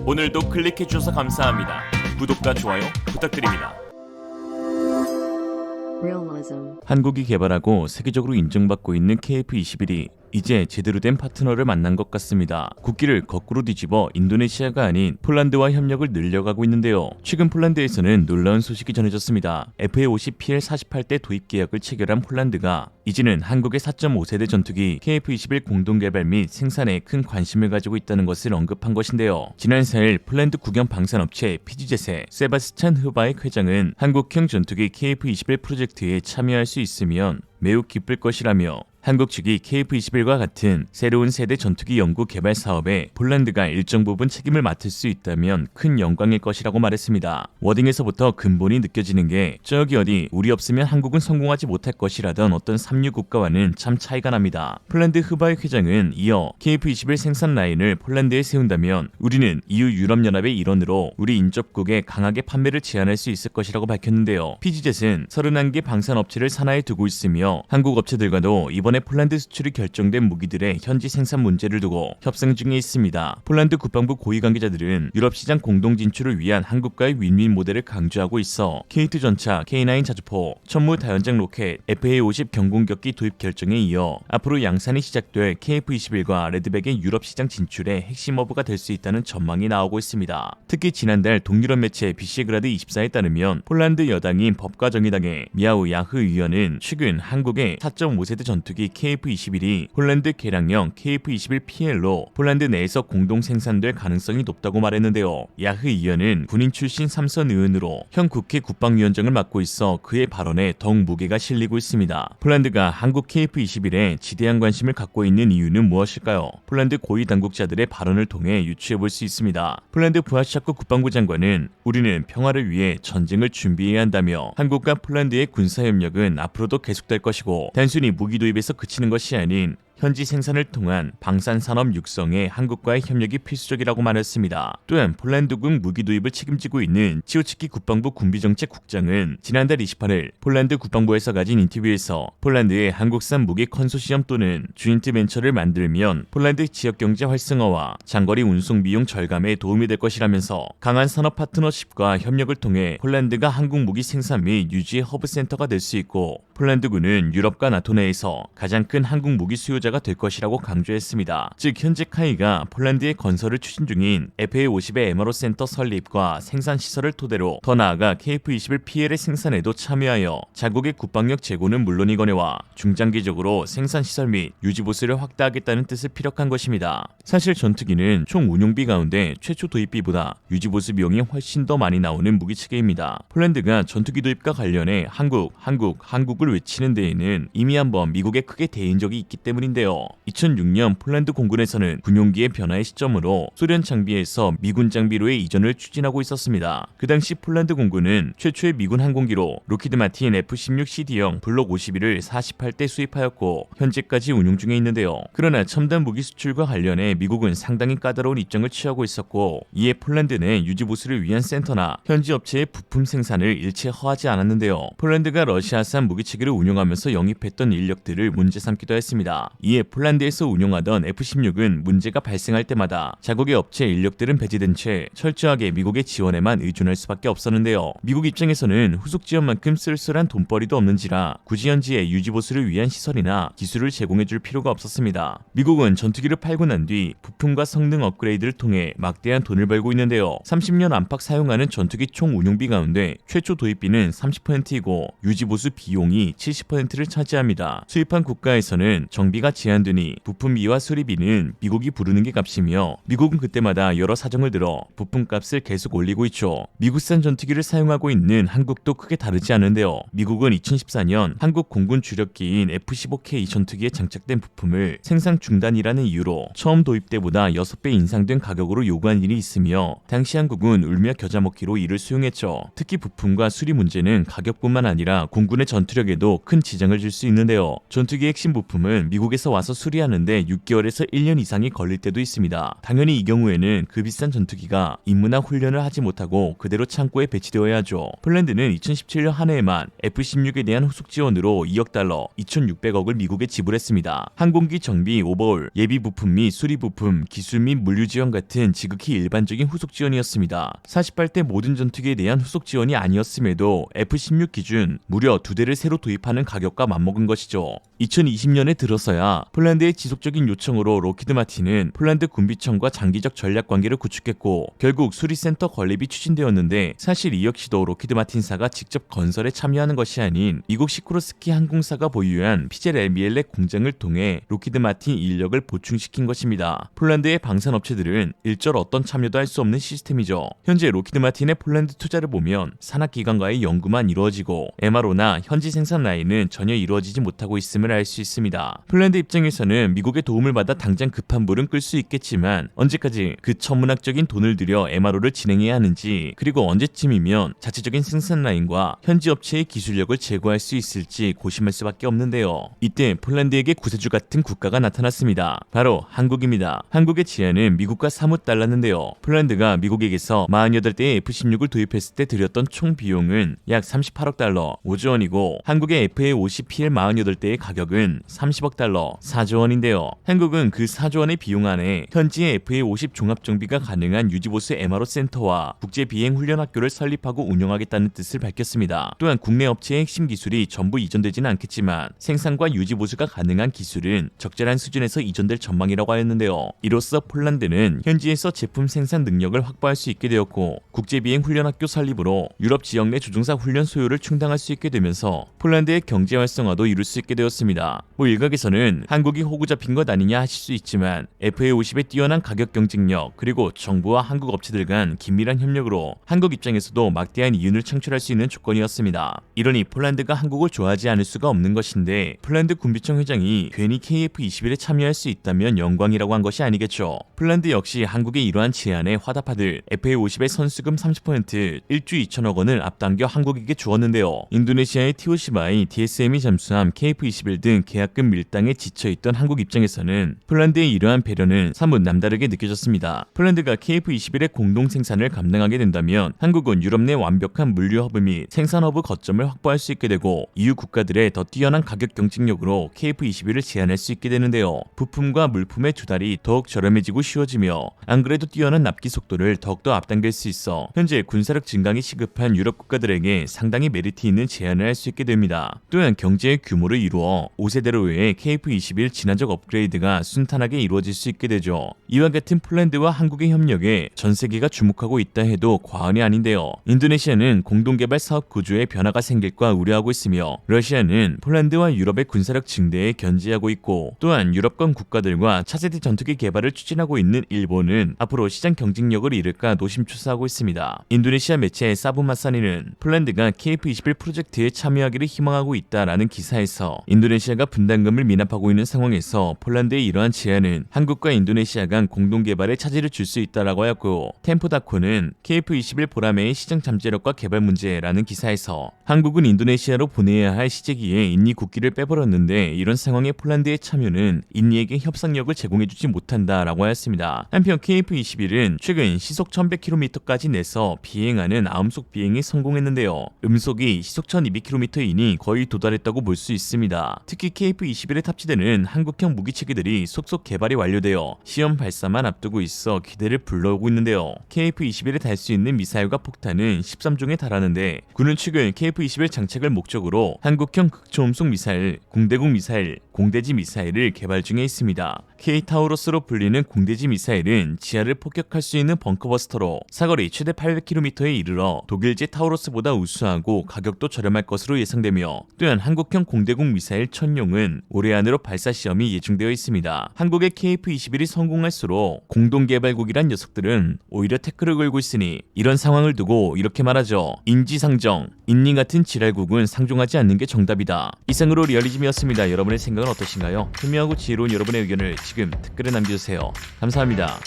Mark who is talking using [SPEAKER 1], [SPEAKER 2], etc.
[SPEAKER 1] 오늘도 클릭해주셔서 감사합니다. 구독과 좋아요 부탁드립니다.
[SPEAKER 2] Realism.
[SPEAKER 3] 한국이 개발하고 세계적으로 인정받고 있는 KF-21이 이제 제대로 된 파트너를 만난 것 같습니다. 국기를 거꾸로 뒤집어 인도네시아가 아닌 폴란드와 협력을 늘려가고 있는데요. 최근 폴란드에서는 놀라운 소식이 전해졌습니다. FA-50PL-48대 도입 계약을 체결한 폴란드가 이제는 한국의 4.5세대 전투기 KF-21 공동개발 및 생산에 큰 관심을 가지고 있다는 것을 언급한 것인데요. 지난 4일 폴란드 국영 방산업체 피지젯의 세바스찬 흐바익 회장은 한국형 전투기 KF-21 프로젝트에 참여할 수 있으면 매우 기쁠 것이라며 한국 측이 KF-21과 같은 새로운 세대 전투기 연구 개발 사업에 폴란드가 일정 부분 책임을 맡을 수 있다면 큰 영광일 것이라고 말했습니다. 워딩에서부터 근본이 느껴지는 게 저기 어디 우리 없으면 한국은 성공하지 못할 것이라던 어떤 삼류 국가와는 참 차이가 납니다. 폴란드 흐바익 회장은 이어 KF-21 생산 라인을 폴란드에 세운다면 우리는 EU 유럽연합의 일원으로 우리 인접국에 강하게 판매를 제한할 수 있을 것이라고 밝혔는데요. 피지젯은 31개 방산업체를 산하에 두고 있으며 한국 업체들과도 이번에 폴란드 수출이 결정된 무기들의 현지 생산 문제를 두고 협상 중에 있습니다. 폴란드 국방부 고위 관계자들은 유럽 시장 공동 진출을 위한 한국과의 윈윈 모델을 강조하고 있어 K2 전차, K9 자주포, 천무 다연장 로켓, FA-50 경공격기 도입 결정에 이어 앞으로 양산이 시작될 KF-21과 레드백의 유럽 시장 진출의 핵심 허브가 될 수 있다는 전망이 나오고 있습니다. 특히 지난달 동유럽 매체 비시그라드 24에 따르면 폴란드 여당인 법과정의당의 미하우 야흐 의원은 최근 한국의 4.5세대 전투기 KF-21이 폴란드 개량형 KF-21PL로 폴란드 내에서 공동 생산될 가능성이 높다고 말했는데요. 야흐 의원은 군인 출신 삼선 의원으로 현 국회 국방위원장을 맡고 있어 그의 발언에 더욱 무게가 실리고 있습니다. 폴란드가 한국 KF-21에 지대한 관심을 갖고 있는 이유는 무엇일까요? 폴란드 고위 당국자들의 발언을 통해 유추해볼 수 있습니다. 폴란드 부하샤크 국방부 장관은 우리는 평화를 위해 전쟁을 준비해야 한다며 한국과 폴란드의 군사협력은 앞으로도 계속될 것이고 단순히 무기 도입에서 그치는 것이 아닌 현지 생산을 통한 방산산업 육성에 한국과의 협력이 필수적이라고 말했습니다. 또한 폴란드군 무기 도입을 책임지고 있는 치오츠키 국방부 군비정책국장은 지난달 28일 폴란드 국방부에서 가진 인터뷰에서 폴란드의 한국산 무기 컨소시엄 또는 주인트 벤처를 만들면 폴란드 지역경제 활성화와 장거리 운송 비용 절감에 도움이 될 것이라면서 강한 산업 파트너십과 협력을 통해 폴란드가 한국 무기 생산 및 유지의 허브센터가 될 수 있고 폴란드군은 유럽과 나토 내에서 가장 큰 한국 무기 수요자가 될 것이라고 강조했습니다. 즉 현재 카이가 폴란드의 건설을 추진 중인 FA-50의 MRO 센터 설립과 생산 시설을 토대로 더 나아가 KF-21PL의 생산에도 참여하여 자국의 국방력 제고는 물론이거니와 중장기적으로 생산 시설 및 유지 보수를 확대하겠다는 뜻을 피력한 것입니다. 사실 전투기는 총 운용비 가운데 최초 도입비보다 유지 보수 비용이 훨씬 더 많이 나오는 무기체계입니다. 폴란드가 전투기 도입과 관련해 한국을 외치는 데에는 이미 한번 미국에 크게 대인 적이 있기 때문인데요. 2006년 폴란드 공군에서는 군용기의 변화의 시점으로 소련 장비에서 미군 장비로의 이전을 추진하고 있었습니다. 그 당시 폴란드 공군은 최초의 미군 항공기로 로키드 마틴 F-16CD형 블록 51을 48대 수입하였고 현재까지 운용 중에 있는데요. 그러나 첨단 무기 수출과 관련해 미국은 상당히 까다로운 입장을 취하고 있었고 이에 폴란드 내 유지 보수를 위한 센터나 현지 업체의 부품 생산을 일체 허하지 않았는데요. 폴란드가 러시아산 무기체계를 운용하면서 영입했던 인력들을 문제 삼기도 했습니다. 이에 폴란드에서 운용하던 F-16은 문제가 발생할 때마다 자국의 업체 인력들은 배제된 채 철저하게 미국의 지원에만 의존할 수밖에 없었는데요. 미국 입장에서는 후속 지원만큼 쓸쓸한 돈벌이도 없는지라 굳이 현지에 유지 보수를 위한 시설이나 기술을 제공해줄 필요가 없었습니다. 미국은 전투기를 팔고 난 뒤 부품과 성능 업그레이드를 통해 막대한 돈을 벌고 있는데요. 30년 안팎 사용하는 전투기 총 운용비 가운데 최초 도입비는 30%이고 유지 보수 비용이 70%를 차지합니다. 수입한 국가에서는 정비가 제한되니 부품비와 수리비는 미국이 부르는 게 값이며 미국은 그때마다 여러 사정을 들어 부품값을 계속 올리고 있죠. 미국산 전투기를 사용하고 있는 한국도 크게 다르지 않은데요. 미국은 2014년 한국 공군 주력기인 F-15K 전투기에 장착된 부품을 생산 중단이라는 이유로 처음 도입 때보다 6배 인상된 가격으로 요구한 일이 있으며 당시 한국은 울며 겨자 먹기로 이를 수용했죠. 특히 부품과 수리 문제는 가격뿐만 아니라 공군의 전투력에도 큰 지장을 줄 수 있는데요. 전투기의 핵심 부품은 미국에서 미국에서 와서 수리하는데 6개월에서 1년 이상이 걸릴 때도 있습니다. 당연히 이 경우에는 그 비싼 전투기가 임무나 훈련을 하지 못하고 그대로 창고에 배치되어야 하죠. 폴란드는 2017년 한 해에만 F-16에 대한 후속 지원으로 2억 달러, 2,600억을 미국에 지불했습니다. 항공기 정비, 오버홀, 예비 부품 및 수리 부품, 기술 및 물류 지원 같은 지극히 일반적인 후속 지원이었습니다. 48대 모든 전투기에 대한 후속 지원이 아니었음에도 F-16 기준 무려 2대를 새로 도입하는 가격과 맞먹은 것이죠. 2020년에 들어서야 폴란드의 지속적인 요청으로 로키드 마틴은 폴란드 군비청과 장기적 전략 관계를 구축했고 결국 수리센터 건립이 추진되었는데 사실 이 역시도 로키드 마틴사가 직접 건설에 참여하는 것이 아닌 미국 시코르스키 항공사가 보유한 피젤 미엘레 공장을 통해 로키드 마틴 인력을 보충시킨 것입니다. 폴란드의 방산업체들은 일절 어떤 참여도 할 수 없는 시스템이죠. 현재 로키드 마틴의 폴란드 투자를 보면 산학기관과의 연구만 이루어지고 MRO나 현지 생산 라인은 전혀 이루어지지 못하고 있음을 알 수 있습니다. 폴란드 입장에서는 미국의 도움을 받아 당장 급한 불은 끌 수 있겠지만 언제까지 그 천문학적인 돈을 들여 MRO를 진행해야 하는지, 그리고 언제쯤이면 자체적인 생산 라인과 현지 업체의 기술력을 제고할 수 있을지 고심할 수밖에 없는데요. 이때 폴란드에게 구세주 같은 국가가 나타났습니다. 바로 한국입니다. 한국의 지하는 미국과 사뭇 달랐는데요. 폴란드가 미국에게서 48대의 F-16을 도입했을 때 들였던 총 비용은 약 38억 달러, 5조 원이고 한국의 FA-50PL 48대의 가격은 30억 달러, 4조 원인데요. 한국은 그 4조 원의 비용 안에 현지의 FA-50 종합정비가 가능한 유지보수 MRO 센터와 국제비행훈련학교를 설립하고 운영하겠다는 뜻을 밝혔습니다. 또한 국내 업체의 핵심 기술이 전부 이전되지는 않겠지만 생산과 유지보수가 가능한 기술은 적절한 수준에서 이전될 전망이라고 하였는데요. 이로써 폴란드는 현지에서 제품 생산 능력을 확보할 수 있게 되었고 국제비행훈련학교 설립으로 유럽 지역 내 조종사 훈련 소요를 충당할 수 있게 되면서 폴란드의 경제 활성화도 이룰 수 있게 되었습니다. 일각에서는 한국이 호구 잡힌 것 아니냐 하실 수 있지만 FA-50의 뛰어난 가격 경쟁력 그리고 정부와 한국 업체들 간 긴밀한 협력으로 한국 입장에서도 막대한 이윤을 창출할 수 있는 조건이었습니다. 이러니 폴란드가 한국을 좋아하지 않을 수가 없는 것인데 폴란드 군비청 회장이 괜히 KF-21에 참여할 수 있다면 영광이라고 한 것이 아니겠죠. 폴란드 역시 한국의 이러한 제안에 화답하듯 FA-50의 선수금 30% 1조 2천억 원을 앞당겨 한국에게 주었는데요. 인도네시아의 TOC바이, DSM이 잠수함 KF-21 등 계약금 밀당에 지쳐있던 한국 입장에서는 폴란드의 이러한 배려는 사뭇 남다르게 느껴졌습니다. 폴란드가 KF-21의 공동 생산을 감당하게 된다면 한국은 유럽 내 완벽한 물류 허브 및 생산 허브 거점을 확보할 수 있게 되고 EU 국가들의 더 뛰어난 가격 경쟁력으로 KF-21을 제한할 수 있게 되는데요. 부품과 물품의 조달이 더욱 저렴해지고 쉬워지며 안 그래도 뛰어난 납기 속도를 더욱더 앞당길 수 있어 현재 군사력 증강이 시급한 유럽 국가들에게 상당히 메리트 있는 제안을 할 수 있게 됩니다. 또한 경제의 규모를 이루어 5세대로의 KF-21 진화적 업그레이드가 순탄하게 이루어질 수 있게 되죠. 이와 같은 폴란드와 한국의 협력에 전 세계가 주목하고 있다 해도 과언이 아닌데요. 인도네시아는 공동개발 사업 구조에 변화가 생길까 우려하고 있으며 러시아는 폴란드와 유럽의 군사력 증대에 견제하고 있고 또한 유럽권 국가들과 차세대 전투기 개발을 추진하고 있는 일본은 앞으로 시장 경쟁력을 잃을까 노심초사하고 있습니다. 인도네시아 매체 사부마사니는 폴란드가 KF-21 프로젝트에 참여하기를 희망하고 있다라는 기사에서 인도네시아가 분담금을 미납하고 있는 상황에서 폴란드의 이러한 제안은 한국과 인도네시아 간 공동개발에 차질을 줄 수 있다라고 하였고 템포다코는 KF-21 보라매의 시장 잠재력과 개발 문제라는 기사에서 한국은 인도네시아로 보내야 할 시제기에 인니 국기를 빼버렸는데 이런 상황에 폴란드의 참여는 인니에게 협상력을 제공해주지 못한다라고 하였습니다. 한편 KF-21은 최근 시속 1100km까지 내서 비행하는 암속 비행에 성공했는데요. 음속이 시속 1200km이니 거의 도달했다고 볼 수 있습니다. 특히 KF-21에 탑재되는 한국형 무기체계들이 속속 개발이 완료되어 시험 발사만 앞두고 있어 기대를 불러오고 있는데요. KF-21에 달 수 있는 미사일과 폭탄은 13종에 달하는데 군은 최근 KF-21 장착을 목적으로 한국형 극초음속 미사일, 공대공 미사일, 공대지 미사일을 개발 중에 있습니다. K-타우러스로 불리는 공대지 미사일은 지하를 폭격할 수 있는 벙커버스터로 사거리 최대 800km에 이르러 독일제 타우러스보다 우수하고 가격도 저렴할 것으로 예상되며 또한 한국형 공대공 미사일 천룡은 올해 안으로 발사 시험이 예정되어 있습니다. 한국의 KF-21이 성공할수록 공동개발국이란 녀석들은 오히려 태클을 걸고 있으니 이런 상황을 두고 이렇게 말하죠. 인지상정, 인니 같은 지랄국은 상종하지 않는 게 정답이다. 이상으로 리얼리즘이었습니다. 여러분의 생각은 어떠신가요? 현명하고 지혜로운 여러분의 의견을 지금 댓글에 남겨주세요. 감사합니다.